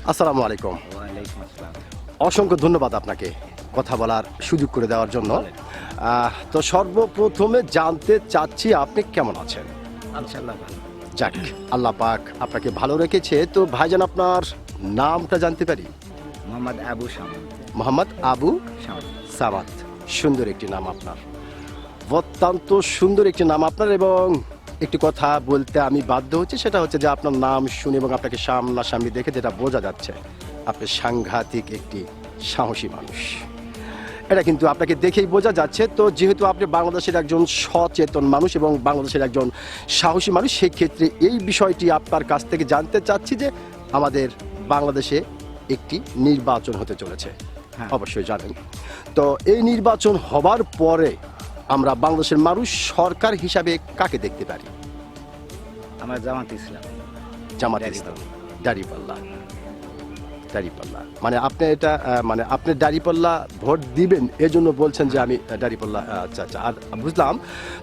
আসসালামু আলাইকুম। ওয়ালাইকুম আসসালাম। অসংখ্য ধন্যবাদ আপনাকে কথা বলার সুযোগ করে দেওয়ার জন্য। তো সর্বপ্রথমে জানতে চাচ্ছি আপনি কেমন আছেন? ইনশাআল্লাহ ভালো। যাক, আল্লাহ পাক আপনাকে ভালো রেখেছে। তো ভাইজান আপনার নামটা জানতে পারি? মোহাম্মদ আবু শামা। মোহাম্মদ আবু শামা। সামাদ। সুন্দর একটি নাম আপনার, অত্যন্ত সুন্দর একটি নাম আপনার। এবং একটি কথা বলতে আমি বাধ্য হচ্ছি, সেটা হচ্ছে যে আপনার নাম শুনে এবং আপনাকে সামনাসামনি দেখে যেটা বোঝা যাচ্ছে, আপনি সাংঘাতিক একটি সাহসী মানুষ। এটা কিন্তু আপনাকে দেখেই বোঝা যাচ্ছে। তো যেহেতু আপনি বাংলাদেশের একজন সচেতন মানুষ এবং বাংলাদেশের একজন সাহসী মানুষ, সেই ক্ষেত্রে এই বিষয়টি আপনার কাছ থেকে জানতে চাচ্ছি যে আমাদের বাংলাদেশে একটি নির্বাচন হতে চলেছে, হ্যাঁ। অবশ্যই জানেন। তো এই নির্বাচন হবার পরে আমরা বাংলাদেশের মানুষ সরকার হিসাবে কাকে দেখতে পারি? আমার জামাত ইসলাম। জামাত দাঁড়িপাল্লা। ইসলাম। দাঁড়িপাল্লা। দাঁড়িপাল্লা মানে আপনি এটা মানে আপনি দাঁড়িপাল্লা ভোট দিবেন এজন্য বলছেন যে আমি দাঁড়িপাল্লা, আচ্ছা আচ্ছা। আর বুঝলাম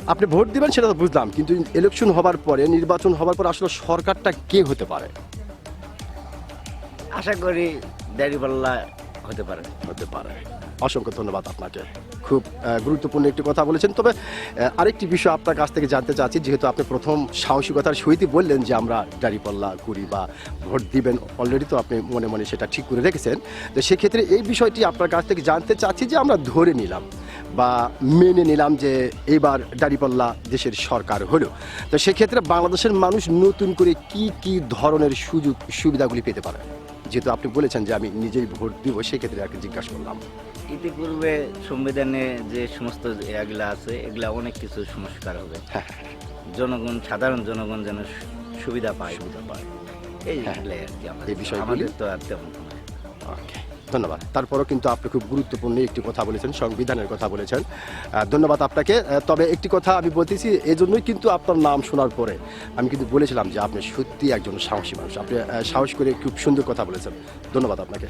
আপনি ভোট দিবেন, সেটা তো বুঝলাম, কিন্তু ইলেকশন হবার পরে, নির্বাচন হবার পরে আসলে সরকারটা কে হতে পারে? আশা করি দাঁড়িপাল্লা হতে পারে। হতে পারে। অসংখ্য ধন্যবাদ আপনাকে, খুব গুরুত্বপূর্ণ একটি কথা বলেছেন। তবে আরেকটি বিষয় আপনার কাছ থেকে জানতে চাচ্ছি, যেহেতু আপনি প্রথম সাহসিকতার সহিতই বললেন যে আমরা দাঁড়িপাল্লা করি বা ভোট দিবেন, অলরেডি তো আপনি মনে মনে সেটা ঠিক করে রেখেছেন। তো সেক্ষেত্রে এই বিষয়টি আপনার কাছ থেকে জানতে চাচ্ছি যে আমরা ধরে নিলাম বা মেনে নিলাম যে এবার দাঁড়িপাল্লা দেশের সরকার হলো, তো সেক্ষেত্রে বাংলাদেশের মানুষ নতুন করে কি কি ধরনের সুযোগ সুবিধাগুলি পেতে পারে? যেহেতু আপনি বলেছেন যে আমি নিজেই ভোট দিব, সেক্ষেত্রে আর কি জিজ্ঞাসা করলাম। ইতিপূর্বে সংবিধানে যে সমস্ত এগুলা আছে, এগুলা অনেক কিছু সংস্কার হবে। হ্যাঁ, জনগণ, সাধারণ জনগণ যেন সুবিধা পায়। এইগুলাই আর কি এই বিষয়গুলি- আমাদের তো আর তেমন কোনো। ওকে, ধন্যবাদ। তারপরও কিন্তু আপনি খুব গুরুত্বপূর্ণ একটি কথা বলেছেন, সংবিধানের কথা বলেছেন। ধন্যবাদ আপনাকে। তবে একটি কথা আমি বলতেছি, এজন্যই কিন্তু আপনার নাম শোনার পরে আমি কিন্তু বলেছিলাম যে আপনি সত্যি একজন সাহসী মানুষ। আপনি সাহস করে খুব সুন্দর কথা বলেছেন। ধন্যবাদ আপনাকে।